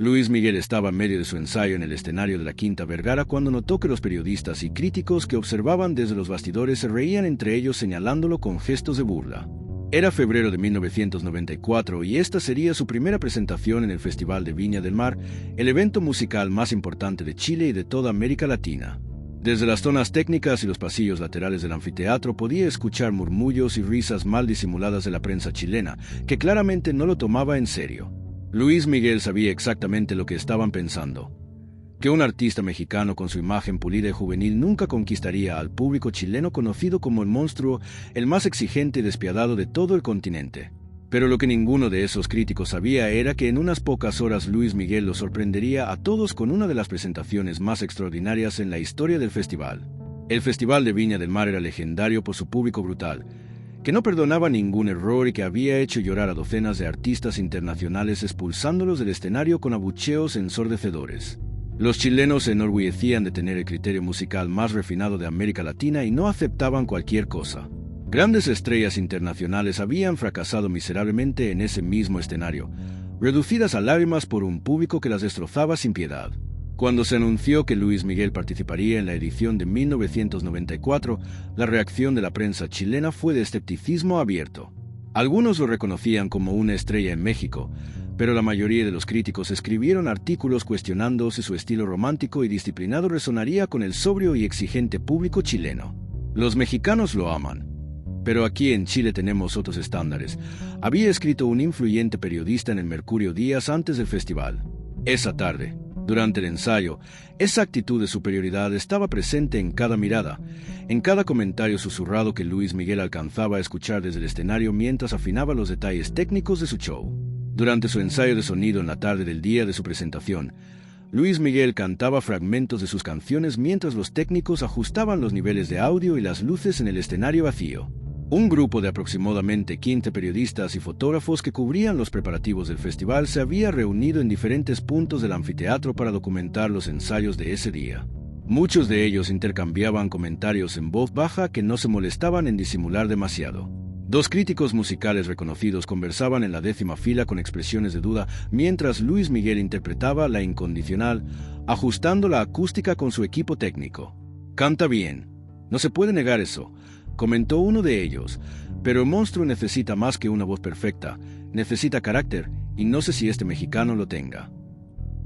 Luis Miguel estaba en medio de su ensayo en el escenario de la Quinta Vergara cuando notó que los periodistas y críticos que observaban desde los bastidores se reían entre ellos señalándolo con gestos de burla. Era febrero de 1994 y esta sería su primera presentación en el Festival de Viña del Mar, el evento musical más importante de Chile y de toda América Latina. Desde las zonas técnicas y los pasillos laterales del anfiteatro podía escuchar murmullos y risas mal disimuladas de la prensa chilena, que claramente no lo tomaba en serio. Luis Miguel sabía exactamente lo que estaban pensando: que un artista mexicano con su imagen pulida y juvenil nunca conquistaría al público chileno conocido como el monstruo, el más exigente y despiadado de todo el continente. Pero lo que ninguno de esos críticos sabía era que en unas pocas horas Luis Miguel los sorprendería a todos con una de las presentaciones más extraordinarias en la historia del festival. El Festival de Viña del Mar era legendario por su público brutal, que no perdonaba ningún error y que había hecho llorar a docenas de artistas internacionales expulsándolos del escenario con abucheos ensordecedores. Los chilenos se enorgullecían de tener el criterio musical más refinado de América Latina y no aceptaban cualquier cosa. Grandes estrellas internacionales habían fracasado miserablemente en ese mismo escenario, reducidas a lágrimas por un público que las destrozaba sin piedad. Cuando se anunció que Luis Miguel participaría en la edición de 1994, la reacción de la prensa chilena fue de escepticismo abierto. Algunos lo reconocían como una estrella en México, pero la mayoría de los críticos escribieron artículos cuestionando si su estilo romántico y disciplinado resonaría con el sobrio y exigente público chileno. Los mexicanos lo aman, pero aquí en Chile tenemos otros estándares, había escrito un influyente periodista en el Mercurio días antes del festival. Esa tarde, durante el ensayo, esa actitud de superioridad estaba presente en cada mirada, en cada comentario susurrado que Luis Miguel alcanzaba a escuchar desde el escenario mientras afinaba los detalles técnicos de su show. Durante su ensayo de sonido en la tarde del día de su presentación, Luis Miguel cantaba fragmentos de sus canciones mientras los técnicos ajustaban los niveles de audio y las luces en el escenario vacío. Un grupo de aproximadamente 15 periodistas y fotógrafos que cubrían los preparativos del festival se había reunido en diferentes puntos del anfiteatro para documentar los ensayos de ese día. Muchos de ellos intercambiaban comentarios en voz baja que no se molestaban en disimular demasiado. Dos críticos musicales reconocidos conversaban en la 10ª fila con expresiones de duda mientras Luis Miguel interpretaba La Incondicional, ajustando la acústica con su equipo técnico. «Canta bien, no se puede negar eso», comentó uno de ellos, «pero el monstruo necesita más que una voz perfecta, necesita carácter, y no sé si este mexicano lo tenga».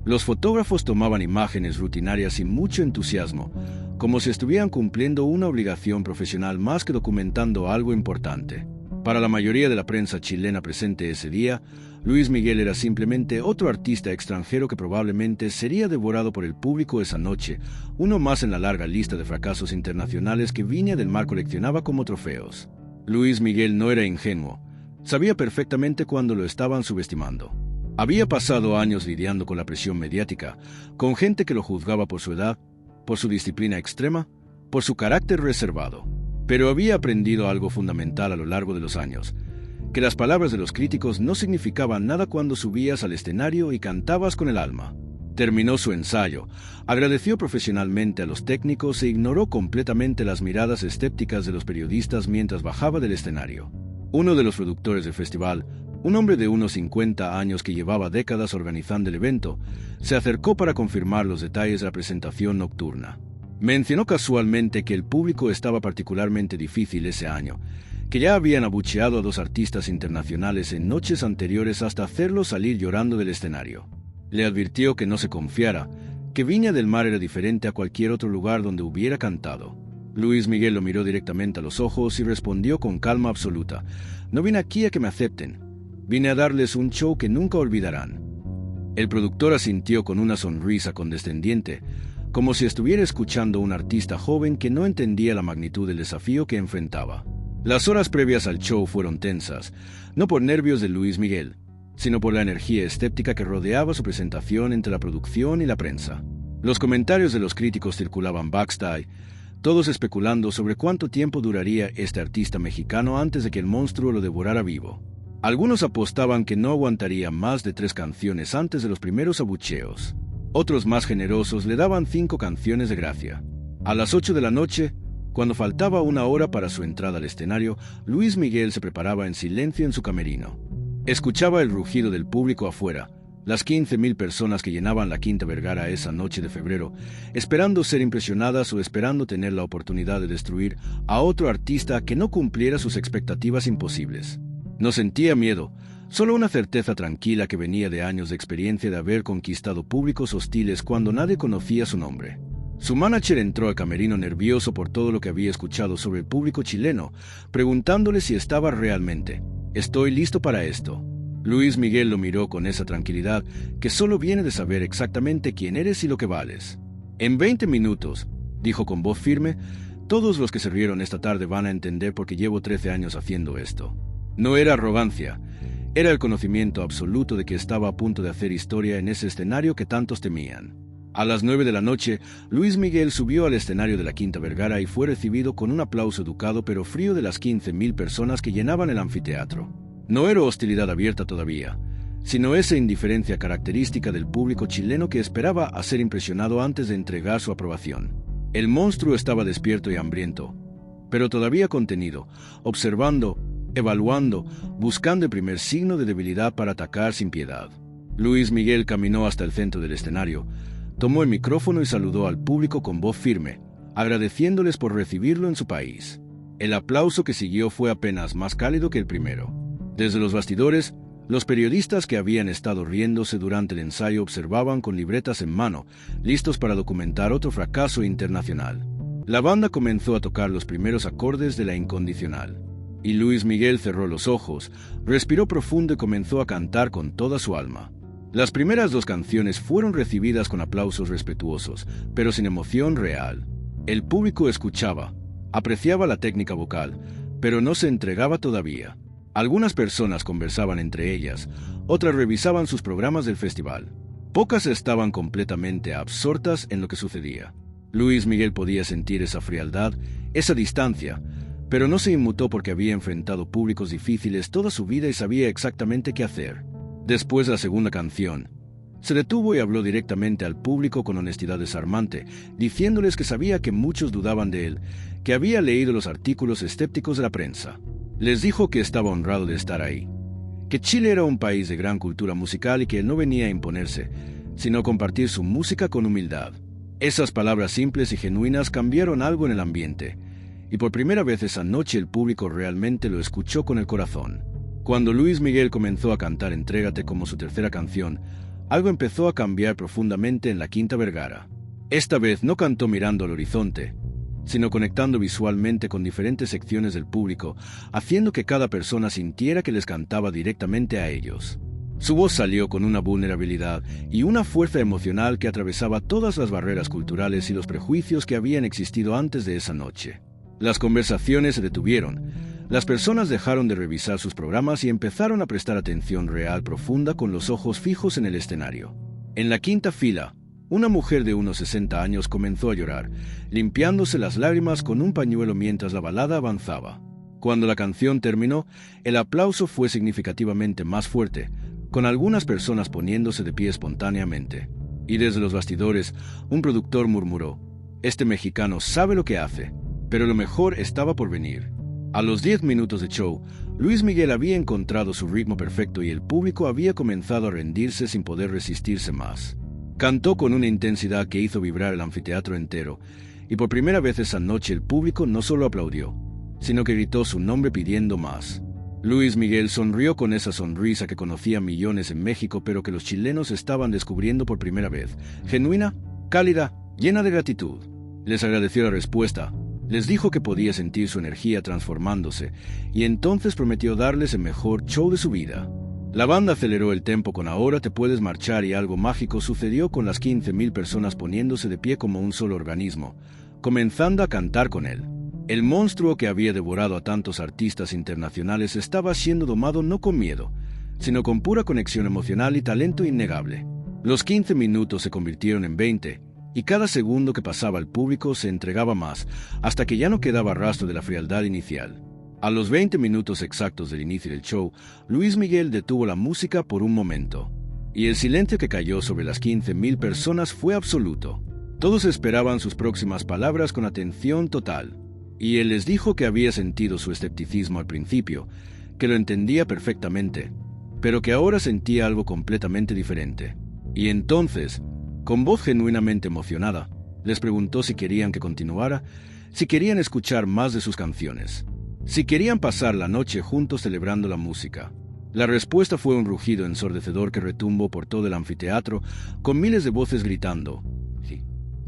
Los fotógrafos tomaban imágenes rutinarias sin mucho entusiasmo, como si estuvieran cumpliendo una obligación profesional más que documentando algo importante. Para la mayoría de la prensa chilena presente ese día, Luis Miguel era simplemente otro artista extranjero que probablemente sería devorado por el público esa noche, uno más en la larga lista de fracasos internacionales que Viña del Mar coleccionaba como trofeos. Luis Miguel no era ingenuo, sabía perfectamente cuándo lo estaban subestimando. Había pasado años lidiando con la presión mediática, con gente que lo juzgaba por su edad, por su disciplina extrema, por su carácter reservado. Pero había aprendido algo fundamental a lo largo de los años, que las palabras de los críticos no significaban nada cuando subías al escenario y cantabas con el alma. Terminó su ensayo, agradeció profesionalmente a los técnicos e ignoró completamente las miradas escépticas de los periodistas mientras bajaba del escenario. Uno de los productores del festival, un hombre de unos 50 años que llevaba décadas organizando el evento, se acercó para confirmar los detalles de la presentación nocturna. Mencionó casualmente que el público estaba particularmente difícil ese año, que ya habían abucheado a 2 artistas internacionales en noches anteriores hasta hacerlos salir llorando del escenario. Le advirtió que no se confiara, que Viña del Mar era diferente a cualquier otro lugar donde hubiera cantado. Luis Miguel lo miró directamente a los ojos y respondió con calma absoluta: «No vine aquí a que me acepten, vine a darles un show que nunca olvidarán». El productor asintió con una sonrisa condescendiente, como si estuviera escuchando a un artista joven que no entendía la magnitud del desafío que enfrentaba. Las horas previas al show fueron tensas, no por nervios de Luis Miguel, sino por la energía escéptica que rodeaba su presentación entre la producción y la prensa. Los comentarios de los críticos circulaban backstage, todos especulando sobre cuánto tiempo duraría este artista mexicano antes de que el monstruo lo devorara vivo. Algunos apostaban que no aguantaría más de 3 canciones antes de los primeros abucheos. Otros más generosos le daban 5 canciones de gracia. A las 8 de la noche, cuando faltaba 1 hora para su entrada al escenario, Luis Miguel se preparaba en silencio en su camerino. Escuchaba el rugido del público afuera, Las 15.000 personas que llenaban la Quinta Vergara esa noche de febrero, esperando ser impresionadas o esperando tener la oportunidad de destruir a otro artista que no cumpliera sus expectativas imposibles. No sentía miedo, solo una certeza tranquila que venía de años de experiencia de haber conquistado públicos hostiles cuando nadie conocía su nombre. Su manager entró al camerino nervioso por todo lo que había escuchado sobre el público chileno, preguntándole si estaba realmente. «Estoy listo para esto». Luis Miguel lo miró con esa tranquilidad que solo viene de saber exactamente quién eres y lo que vales. «En 20 minutos», dijo con voz firme, «todos los que se rieron esta tarde van a entender por qué llevo 13 años haciendo esto». No era arrogancia, era el conocimiento absoluto de que estaba a punto de hacer historia en ese escenario que tantos temían. A las 9 de la noche, Luis Miguel subió al escenario de la Quinta Vergara y fue recibido con un aplauso educado pero frío de las 15.000 personas que llenaban el anfiteatro. No era hostilidad abierta todavía, sino esa indiferencia característica del público chileno que esperaba a ser impresionado antes de entregar su aprobación. El monstruo estaba despierto y hambriento, pero todavía contenido, observando, evaluando, buscando el primer signo de debilidad para atacar sin piedad. Luis Miguel caminó hasta el centro del escenario, tomó el micrófono y saludó al público con voz firme, agradeciéndoles por recibirlo en su país. El aplauso que siguió fue apenas más cálido que el primero. Desde los bastidores, los periodistas que habían estado riéndose durante el ensayo observaban con libretas en mano, listos para documentar otro fracaso internacional. La banda comenzó a tocar los primeros acordes de La Incondicional, y Luis Miguel cerró los ojos, respiró profundo y comenzó a cantar con toda su alma. Las primeras 2 canciones fueron recibidas con aplausos respetuosos, pero sin emoción real. El público escuchaba, apreciaba la técnica vocal, pero no se entregaba todavía. Algunas personas conversaban entre ellas, otras revisaban sus programas del festival. Pocas estaban completamente absortas en lo que sucedía. Luis Miguel podía sentir esa frialdad, esa distancia, pero no se inmutó porque había enfrentado públicos difíciles toda su vida y sabía exactamente qué hacer. Después de la segunda canción, se detuvo y habló directamente al público con honestidad desarmante, diciéndoles que sabía que muchos dudaban de él, que había leído los artículos escépticos de la prensa. Les dijo que estaba honrado de estar ahí, que Chile era un país de gran cultura musical y que él no venía a imponerse, sino a compartir su música con humildad. Esas palabras simples y genuinas cambiaron algo en el ambiente, y por primera vez esa noche el público realmente lo escuchó con el corazón. Cuando Luis Miguel comenzó a cantar Entrégate como su tercera canción, algo empezó a cambiar profundamente en la Quinta Vergara. Esta vez no cantó mirando al horizonte, sino conectando visualmente con diferentes secciones del público, haciendo que cada persona sintiera que les cantaba directamente a ellos. Su voz salió con una vulnerabilidad y una fuerza emocional que atravesaba todas las barreras culturales y los prejuicios que habían existido antes de esa noche. Las conversaciones se detuvieron, las personas dejaron de revisar sus programas y empezaron a prestar atención real profunda con los ojos fijos en el escenario. En la quinta fila, una mujer de unos 60 años comenzó a llorar, limpiándose las lágrimas con un pañuelo mientras la balada avanzaba. Cuando la canción terminó, el aplauso fue significativamente más fuerte, con algunas personas poniéndose de pie espontáneamente. Y desde los bastidores, un productor murmuró: «Este mexicano sabe lo que hace, pero lo mejor estaba por venir». A los 10 minutos de show, Luis Miguel había encontrado su ritmo perfecto y el público había comenzado a rendirse sin poder resistirse más. Cantó con una intensidad que hizo vibrar el anfiteatro entero, y por primera vez esa noche el público no solo aplaudió, sino que gritó su nombre pidiendo más. Luis Miguel sonrió con esa sonrisa que conocían millones en México, pero que los chilenos estaban descubriendo por primera vez, genuina, cálida, llena de gratitud. Les agradeció la respuesta, les dijo que podía sentir su energía transformándose, y entonces prometió darles el mejor show de su vida. La banda aceleró el tempo con Ahora te puedes marchar y algo mágico sucedió con las 15.000 personas poniéndose de pie como un solo organismo, comenzando a cantar con él. El monstruo que había devorado a tantos artistas internacionales estaba siendo domado no con miedo, sino con pura conexión emocional y talento innegable. Los 15 minutos se convirtieron en 20, y cada segundo que pasaba el público se entregaba más, hasta que ya no quedaba rastro de la frialdad inicial. A los 20 minutos exactos del inicio del show, Luis Miguel detuvo la música por un momento, y el silencio que cayó sobre las 15.000 personas fue absoluto. Todos esperaban sus próximas palabras con atención total, y él les dijo que había sentido su escepticismo al principio, que lo entendía perfectamente, pero que ahora sentía algo completamente diferente. Y entonces, con voz genuinamente emocionada, les preguntó si querían que continuara, si querían escuchar más de sus canciones, si querían pasar la noche juntos celebrando la música. La respuesta fue un rugido ensordecedor que retumbó por todo el anfiteatro, con miles de voces gritando «sí»,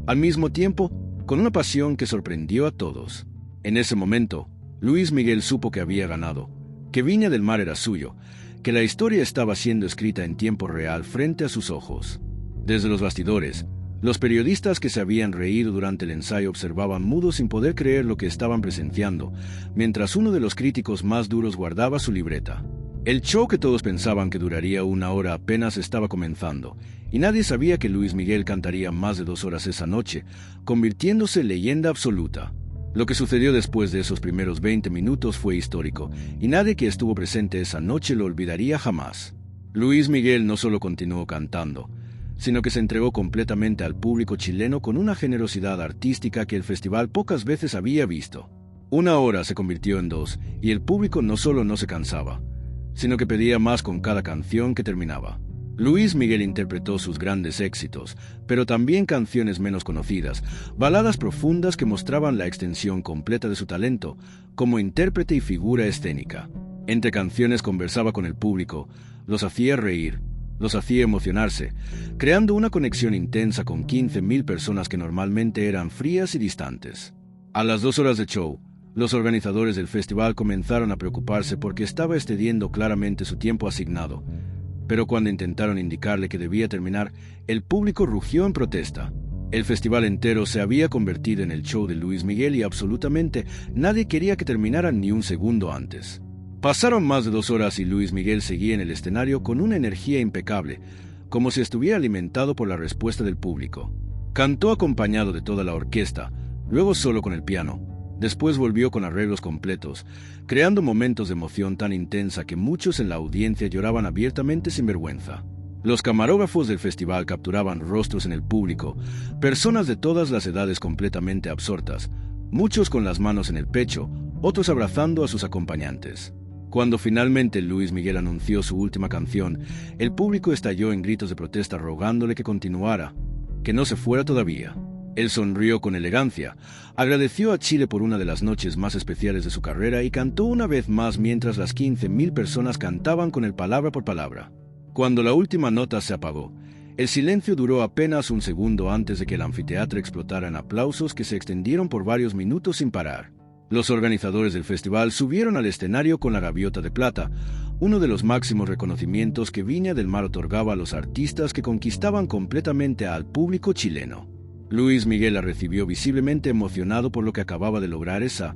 al mismo tiempo, con una pasión que sorprendió a todos. En ese momento, Luis Miguel supo que había ganado, que Viña del Mar era suyo, que la historia estaba siendo escrita en tiempo real frente a sus ojos. Desde los bastidores, los periodistas que se habían reído durante el ensayo observaban mudos sin poder creer lo que estaban presenciando, mientras uno de los críticos más duros guardaba su libreta. El show que todos pensaban que duraría 1 hora apenas estaba comenzando, y nadie sabía que Luis Miguel cantaría más de 2 horas esa noche, convirtiéndose en leyenda absoluta. Lo que sucedió después de esos primeros 20 minutos fue histórico, y nadie que estuvo presente esa noche lo olvidaría jamás. Luis Miguel no solo continuó cantando, sino que se entregó completamente al público chileno con una generosidad artística que el festival pocas veces había visto. 1 hora se convirtió en 2, y el público no solo no se cansaba, sino que pedía más con cada canción que terminaba. Luis Miguel interpretó sus grandes éxitos, pero también canciones menos conocidas, baladas profundas que mostraban la extensión completa de su talento como intérprete y figura escénica. Entre canciones conversaba con el público, los hacía reír, los hacía emocionarse, creando una conexión intensa con 15.000 personas que normalmente eran frías y distantes. A las 2 horas de show, los organizadores del festival comenzaron a preocuparse porque estaba excediendo claramente su tiempo asignado, pero cuando intentaron indicarle que debía terminar, el público rugió en protesta. El festival entero se había convertido en el show de Luis Miguel y absolutamente nadie quería que terminara ni un segundo antes. Pasaron más de 2 horas y Luis Miguel seguía en el escenario con una energía impecable, como si estuviera alimentado por la respuesta del público. Cantó acompañado de toda la orquesta, luego solo con el piano. Después volvió con arreglos completos, creando momentos de emoción tan intensa que muchos en la audiencia lloraban abiertamente sin vergüenza. Los camarógrafos del festival capturaban rostros en el público, personas de todas las edades completamente absortas, muchos con las manos en el pecho, otros abrazando a sus acompañantes. Cuando finalmente Luis Miguel anunció su última canción, el público estalló en gritos de protesta rogándole que continuara, que no se fuera todavía. Él sonrió con elegancia, agradeció a Chile por una de las noches más especiales de su carrera y cantó una vez más mientras las 15.000 personas cantaban con él palabra por palabra. Cuando la última nota se apagó, el silencio duró apenas un segundo antes de que el anfiteatro explotara en aplausos que se extendieron por varios minutos sin parar. Los organizadores del festival subieron al escenario con la Gaviota de Plata, uno de los máximos reconocimientos que Viña del Mar otorgaba a los artistas que conquistaban completamente al público chileno. Luis Miguel la recibió visiblemente emocionado por lo que acababa de lograr esa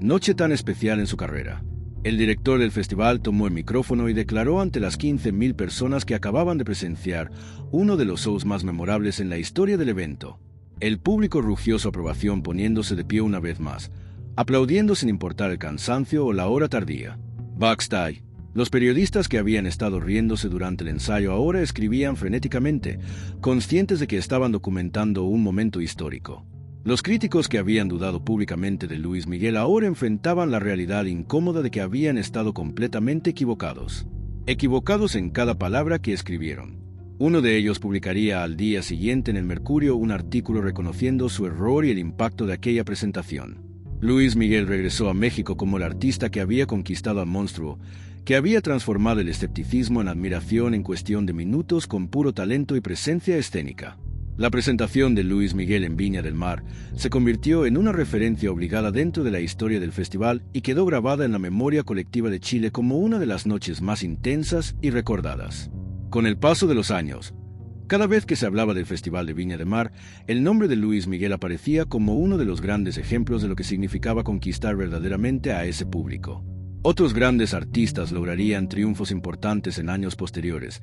noche tan especial en su carrera. El director del festival tomó el micrófono y declaró ante las 15.000 personas que acababan de presenciar uno de los shows más memorables en la historia del evento. El público rugió su aprobación poniéndose de pie una vez más, aplaudiendo sin importar el cansancio o la hora tardía. Backstage, los periodistas que habían estado riéndose durante el ensayo ahora escribían frenéticamente, conscientes de que estaban documentando un momento histórico. Los críticos que habían dudado públicamente de Luis Miguel ahora enfrentaban la realidad incómoda de que habían estado completamente equivocados. Equivocados en cada palabra que escribieron. Uno de ellos publicaría al día siguiente en el Mercurio un artículo reconociendo su error y el impacto de aquella presentación. Luis Miguel regresó a México como el artista que había conquistado al monstruo, que había transformado el escepticismo en admiración en cuestión de minutos con puro talento y presencia escénica. La presentación de Luis Miguel en Viña del Mar se convirtió en una referencia obligada dentro de la historia del festival y quedó grabada en la memoria colectiva de Chile como una de las noches más intensas y recordadas. Con el paso de los años, cada vez que se hablaba del Festival de Viña del Mar, el nombre de Luis Miguel aparecía como uno de los grandes ejemplos de lo que significaba conquistar verdaderamente a ese público. Otros grandes artistas lograrían triunfos importantes en años posteriores,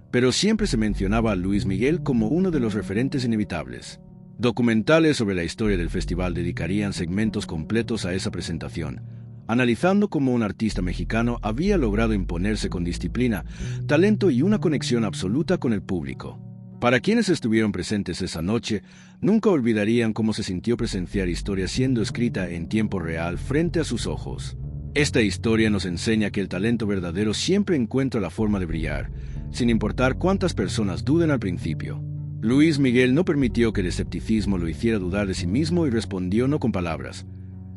pero siempre se mencionaba a Luis Miguel como uno de los referentes inevitables. Documentales sobre la historia del festival dedicarían segmentos completos a esa presentación, analizando cómo un artista mexicano había logrado imponerse con disciplina, talento y una conexión absoluta con el público. Para quienes estuvieron presentes esa noche, nunca olvidarían cómo se sintió presenciar historia siendo escrita en tiempo real frente a sus ojos. Esta historia nos enseña que el talento verdadero siempre encuentra la forma de brillar, sin importar cuántas personas duden al principio. Luis Miguel no permitió que el escepticismo lo hiciera dudar de sí mismo y respondió no con palabras,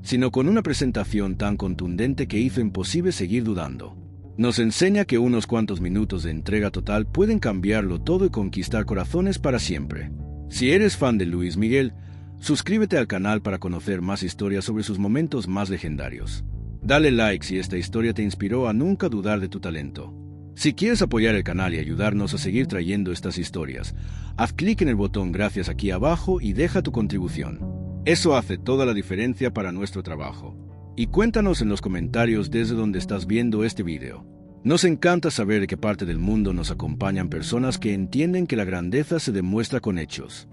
sino con una presentación tan contundente que hizo imposible seguir dudando. Nos enseña que unos cuantos minutos de entrega total pueden cambiarlo todo y conquistar corazones para siempre. Si eres fan de Luis Miguel, suscríbete al canal para conocer más historias sobre sus momentos más legendarios. Dale like si esta historia te inspiró a nunca dudar de tu talento. Si quieres apoyar el canal y ayudarnos a seguir trayendo estas historias, haz clic en el botón gracias aquí abajo y deja tu contribución. Eso hace toda la diferencia para nuestro trabajo. Y cuéntanos en los comentarios desde donde estás viendo este video. Nos encanta saber de qué parte del mundo nos acompañan personas que entienden que la grandeza se demuestra con hechos.